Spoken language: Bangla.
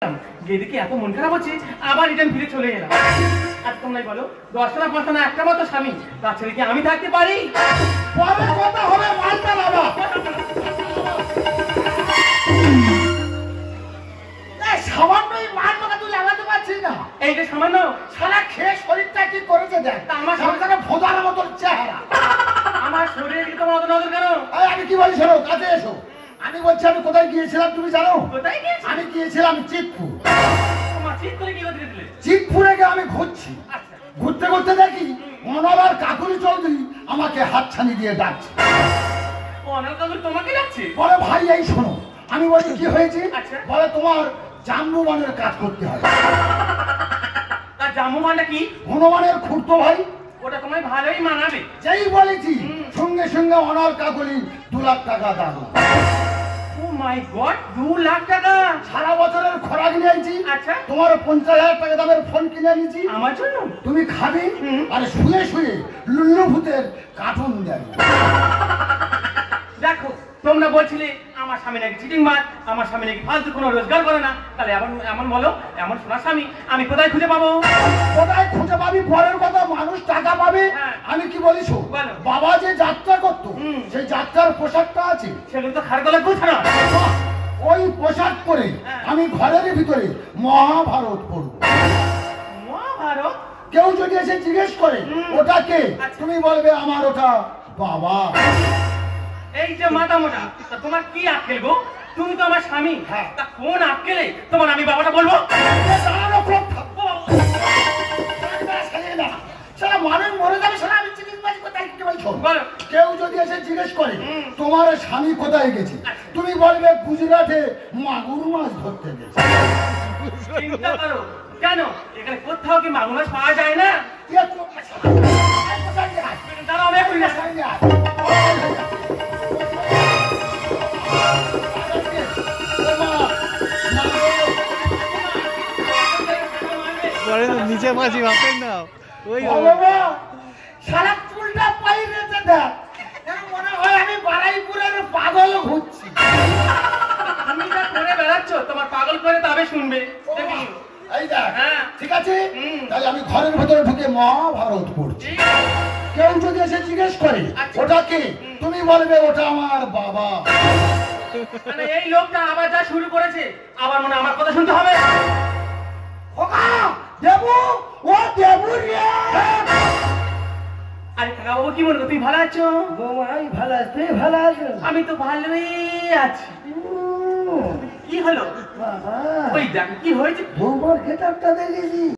এদিকে এত মন খারাপ হচ্ছে, আবার রিটার্ন ফিরে চলে এলাম। আর তোমরাই বলো, 10টা না 5টা না একটা মতো স্বামী, তার ছেড়ে কি আমি থাকতে পারি? পরে কথা হবে, মালটা বাবা। সামান্যই মাল টাকা তুই লাগাতে পারছিস না। এই যে সামান্য সারা খেয়ে শরীরটা কি করেছে দেখ। আমার সংসারে ভোদার মতন চেহারা। আমার শরীরে কি তোমার অত নজর কেন? আমি কি বলি শোনো, কাছে এসো। আমি বলছি আমি কোথায় গিয়েছিলাম তুমি জানো? কোথায় গিয়েছিস? আমি গিয়েছিলাম চিতপুর। তোমার চিৎপুরে কি করতে গেছিলে? চিতপুরে গিয়ে আমি ঘুরছি। আচ্ছা, ঘুরতে ঘুরতে দেখি অনলার কাকুরি চৌধুরী আমাকে হাতছানি দিয়ে ডাকছে। অনাল কাকুর তোমাকে ডাকছে? বলে ভাই এই শোনো। আমি বলি কি হয়েছে? আচ্ছা। বলে তোমার জাম্বুবানের কাজ করতে হবে। তার জাম্বু মানটা কি? হনুমানের খুঁড়তো ভাই। ওটা তোমায় ভালোই মানাবে। যেই বলেছি সঙ্গে সঙ্গে অনার কাকুরি 2 লাখ টাকা দাও। ও মাই গড, 2 লাখ টাকা! সারা বছরের খোরাক নিয়েছি। আচ্ছা। তোমার 50,000 টাকা দামের ফোন কিনে নিয়েছি আমার জন্য? তুমি খাবে আর শুয়ে শুয়ে লুল্লু ভূতের কার্টুন দেবে। দেখো, তোমরা বলছিলে আমার স্বামী নাকি চিটিং মার, আমার স্বামী নাকি ফালতু কোনো রোজগার করে না। তাহলে এমন বলো, এমন সোনার স্বামী আমি কোথায় খুঁজে পাবো? কোথায় খুঁজে পাবি পরের কথা, মানুষ টাকা পাবে। হ্যাঁ। আমি কি বলিস বলো। বাবা যে যাত্রা করতো সেই যাত্রার পোশাকটা আছে, সেগুলো তো খারগলা গুছানো। ওই পোশাক পরে হ্যাঁ। আমি ঘরের ভিতরে মহাভারত পড়ব। মহাভারত? কেউ যদি এসে জিজ্ঞেস করে ওটা কে, আচ্ছা। তুমি বলবে আমার ওটা বাবা। এই যে মাথা মোটা, তা তোমার কি আক্কেল গো? তুমি তো আমার স্বামী। হ্যাঁ। তা কোন আক্কেলে তোমার আমি বাবাটা বলবো? দাঁড়ানো খুব থাকবো। সারা মানুষ মরে যাবে, সারা আমি চিকিৎসা বাজি কোথায় কি বলছো? বলো। কেউ যদি এসে জিজ্ঞেস করে তোমার স্বামী কোথায় গেছে, তুমি বলবে গুজরাটে মাগুর মাছ ধরতে গেছে। চিন্তা করো, কেন এখানে কোথাও কি মাগুর মাছ পাওয়া যায় না? দাঁড়াও, আমি এখনই যাচ্ছি। নিচে মাছি ভাবেন না ওই সারা চুলটা পাই রেখে দেখ, মনে হয় আমি বারাইপুরের পাগল ঘুরছি। তুমি যা করে বেড়াচ্ছ, তোমার পাগল করে তবে শুনবে। দেখি। এই দেখ, হ্যাঁ। ঠিক আছে, তাহলে আমি ঘরের ভেতরে ঢুকে মহাভারত পড়ছি। কেউ যদি এসে জিজ্ঞেস করে আচ্ছা। ওটা কি, তুমি বলবে ওটা আমার বাবা। মানে এই লোকটা আবার যা শুরু করেছে, আবার মনে হয় আমার কথা শুনতে হবে। ওকা দেবু, ও দেবু রে। আরে কাকা বাবু, কি মনে করো? তুমি ভালো আছো? বৌমাই ভালো আছে, তুই ভালো আছো? আমি তো ভালোই আছি। কি হলো? বাবা, ওই দেখ কি হয়েছে। বৌমার খেতাবটা দেখেছি।